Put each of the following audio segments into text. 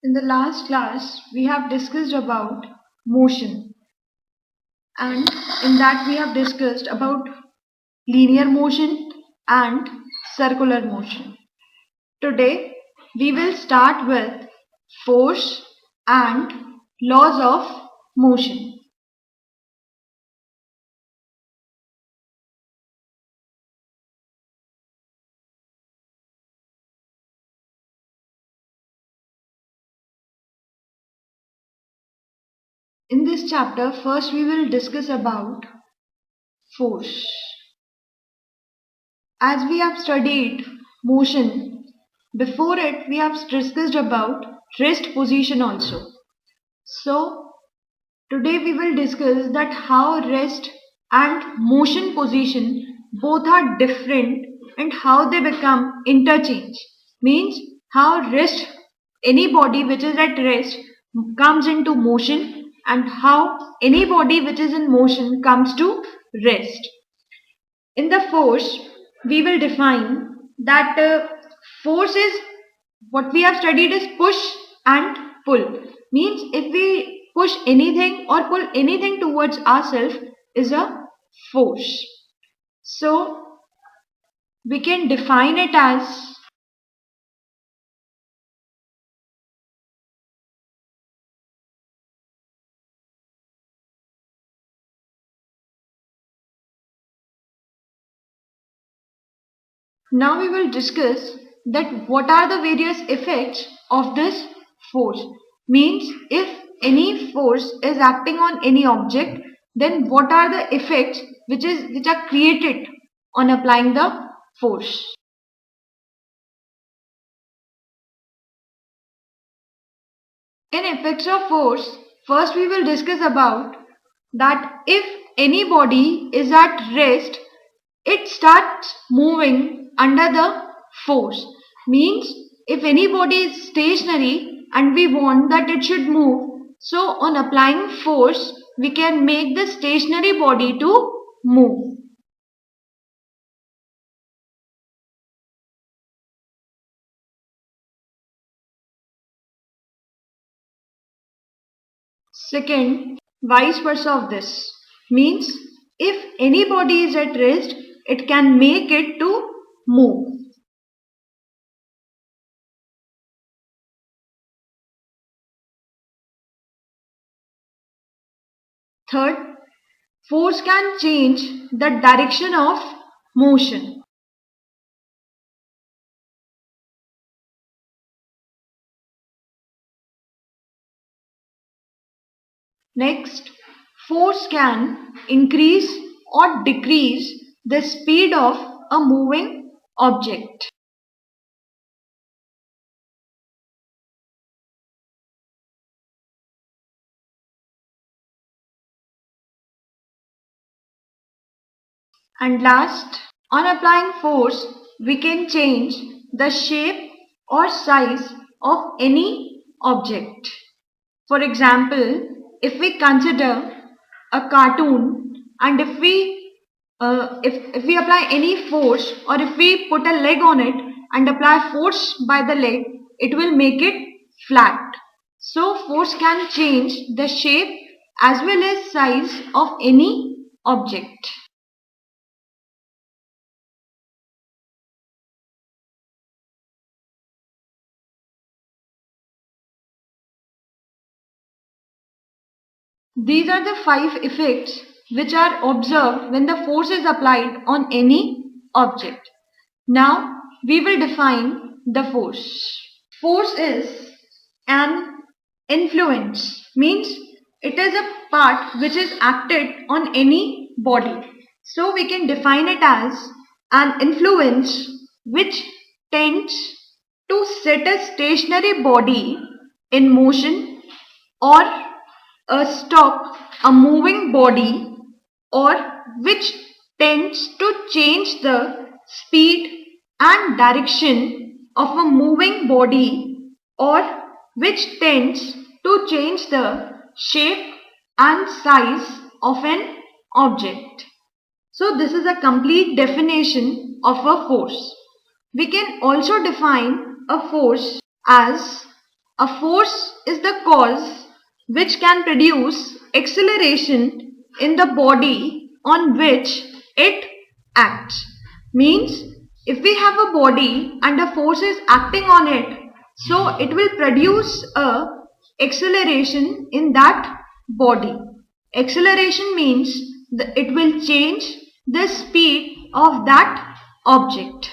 In the last class, we have discussed about motion, and in that we have discussed about linear motion and circular motion. Today, we will start with force and laws of motion. In this chapter, first we will discuss about force. As we have studied motion, before it we have discussed about rest position also. So today we will discuss that how rest and motion position both are different and how they become interchange. Means how rest, any body which is at rest comes into motion, and how any body which is in motion comes to rest. In the force, we will define that force is, what we have studied is push and pull. Means if we push anything or pull anything towards ourselves is a force. So we can define it as now we will discuss that what are the various effects of this force. Means if any force is acting on any object, then what are the effects which are created on applying the force. In effects of force, first we will discuss about that if any body is at rest, it starts moving under the force. Means if any body is stationary and we want that it should move, so on applying force, we can make the stationary body to move. Second, vice versa of this. Means if any body is at rest, it can make it to move. Third, force can change the direction of motion. Next, force can increase or decrease the speed of a moving object. And last, on applying force, we can change the shape or size of any object. For example, if we consider a cartoon, and if we apply any force, or if we put a leg on it and apply force by the leg, it will make it flat. So force can change the shape as well as size of any object. These are the 5 effects which are observed when the force is applied on any object. Now we will define the force. Force is an influence, means it is a part which is acted on any body. So we can define it as an influence which tends to set a stationary body in motion, or stop a moving body, or which tends to change the speed and direction of a moving body, or which tends to change the shape and size of an object. So this is a complete definition of a force. We can also define a force as A force is the cause which can produce acceleration in the body on which it acts. Means if we have a body and a force is acting on it, so it will produce a acceleration in that body. Acceleration means it will change the speed of that object.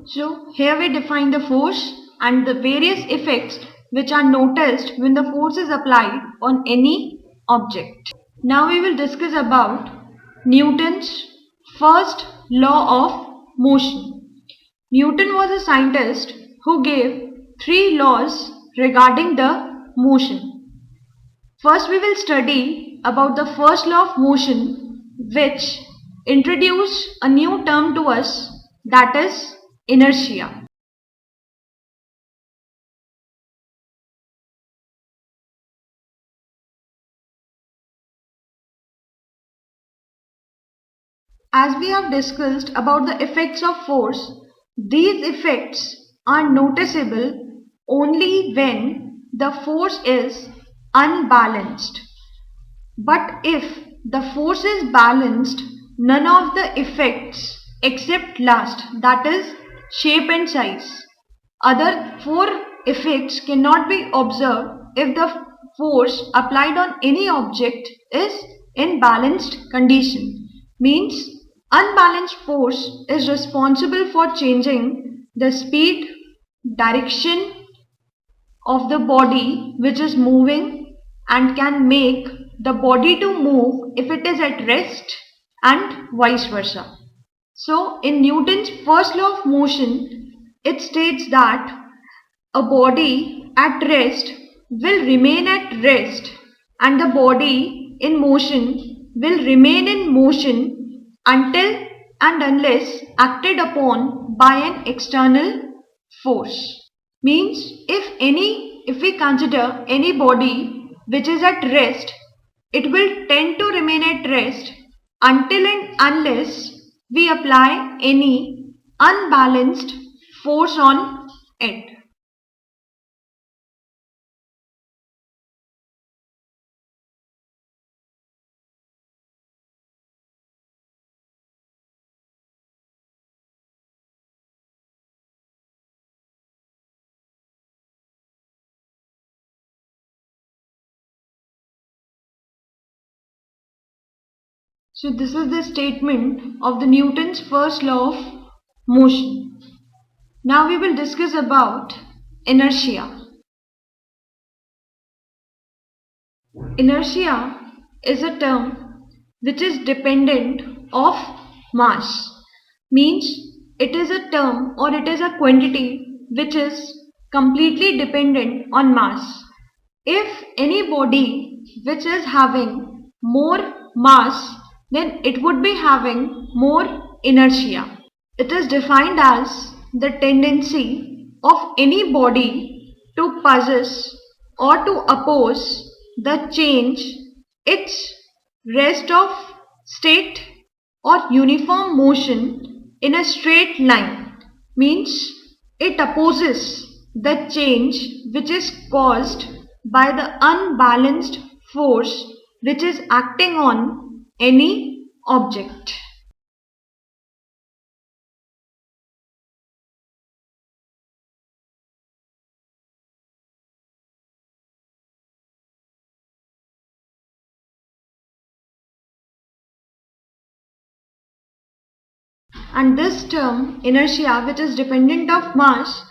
So here we define the force and the various effects which are noticed when the force is applied on any object. Now we will discuss about Newton's first law of motion. Newton was a scientist who gave three laws regarding the motion. First we will study about the first law of motion, which introduced a new term to us, that is inertia. As we have discussed about the effects of force, these effects are noticeable only when the force is unbalanced. But if the force is balanced, none of the effects except last, that is shape and size. Other four effects cannot be observed if the force applied on any object is in balanced condition. Means unbalanced force is responsible for changing the speed, direction of the body which is moving and can make the body to move if it is at rest and vice versa. So in Newton's first law of motion, it states that a body at rest will remain at rest and the body in motion will remain in motion until and unless acted upon by an external force. Means if we consider any body which is at rest, it will tend to remain at rest until and unless we apply any unbalanced force on it. So this is the statement of the Newton's first law of motion. Now we will discuss about inertia. Inertia is a term which is dependent of mass. Means it is a term or it is a quantity which is completely dependent on mass. If any body which is having more mass, then it would be having more inertia. It is defined as the tendency of any body to possess or to oppose the change its rest of state or uniform motion in a straight line. Means it opposes the change which is caused by the unbalanced force which is acting on any object. And this term inertia, which is dependent of mass,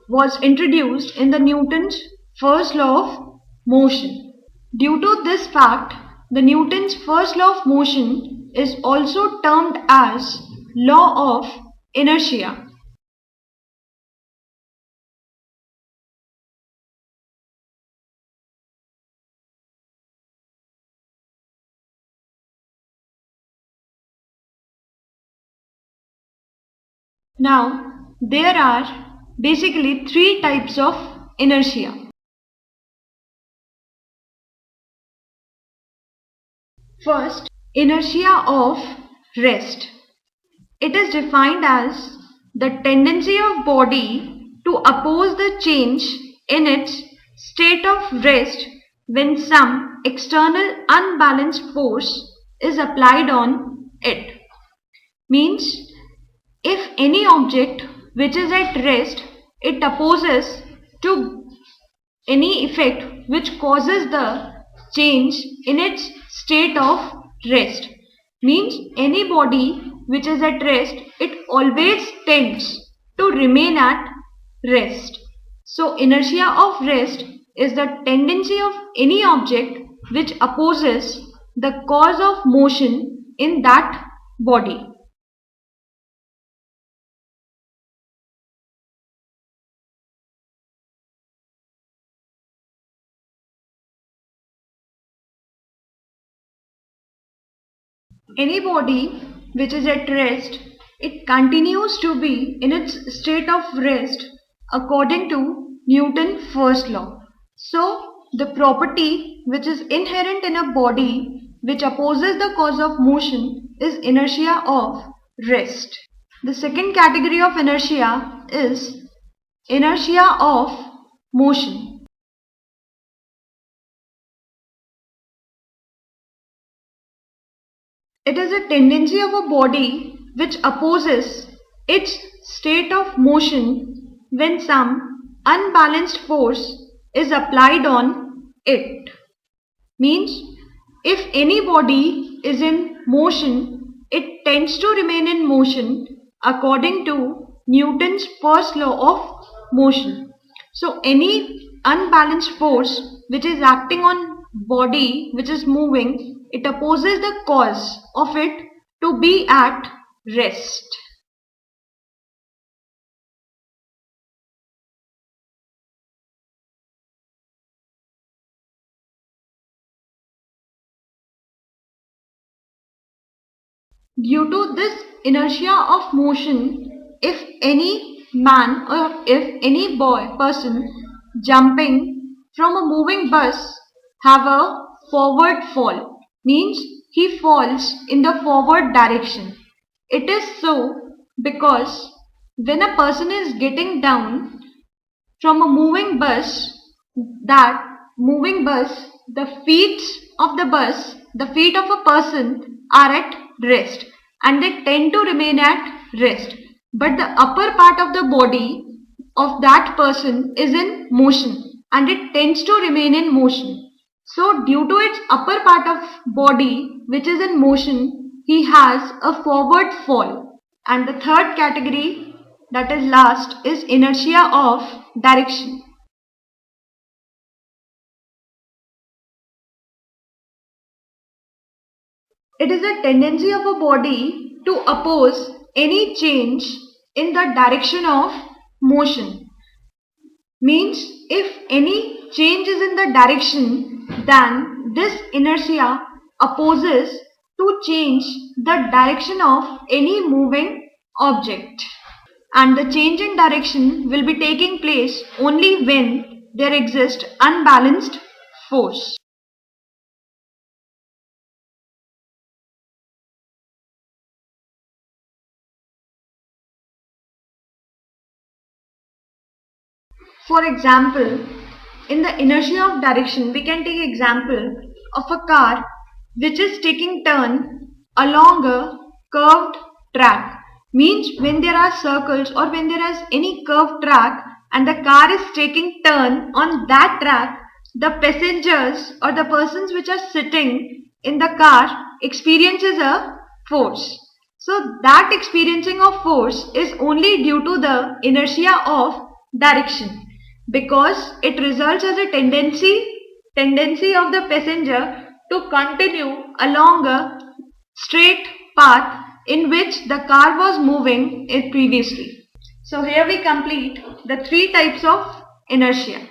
was introduced in the Newton's first law of motion. Due to this fact, the Newton's first law of motion is also termed as law of inertia. Now, there are basically three types of inertia. First, inertia of rest. It is defined as the tendency of body to oppose the change in its state of rest when some external unbalanced force is applied on it. Means if any object which is at rest, it opposes to any effect which causes the change in its state of rest. Means any body which is at rest, it always tends to remain at rest. So inertia of rest is the tendency of any object which opposes the cause of motion in that body. Any body which is at rest, it continues to be in its state of rest according to Newton's first law. So, the property which is inherent in a body which opposes the cause of motion is inertia of rest. The second category of inertia is inertia of motion. It is a tendency of a body which opposes its state of motion when some unbalanced force is applied on it. Means if any body is in motion, it tends to remain in motion according to Newton's first law of motion. So any unbalanced force which is acting on body which is moving, it opposes the cause of it to be at rest. Due to this inertia of motion, if any man or if any person jumping from a moving bus have a forward fall, means he falls in the forward direction. It is so because when a person is getting down from a moving bus, that moving bus, the feet of the bus, the feet of a person are at rest and they tend to remain at rest. But the upper part of the body of that person is in motion and it tends to remain in motion. So due to its upper part of body which is in motion, he has a forward fall. And the third category, that is last, is inertia of direction. It is a tendency of a body to oppose any change in the direction of motion. Means if any change is in the direction, then this inertia opposes to change the direction of any moving object. And the change in direction will be taking place only when there exists unbalanced force. For example, in the inertia of direction, we can take example of a car which is taking turn along a curved track. Means when there are circles or when there is any curved track and the car is taking turn on that track, the passengers or the persons which are sitting in the car experiences a force. So that experiencing of force is only due to the inertia of direction, because it results as a tendency of the passenger to continue along a straight path in which the car was moving it previously. So here we complete the three types of inertia.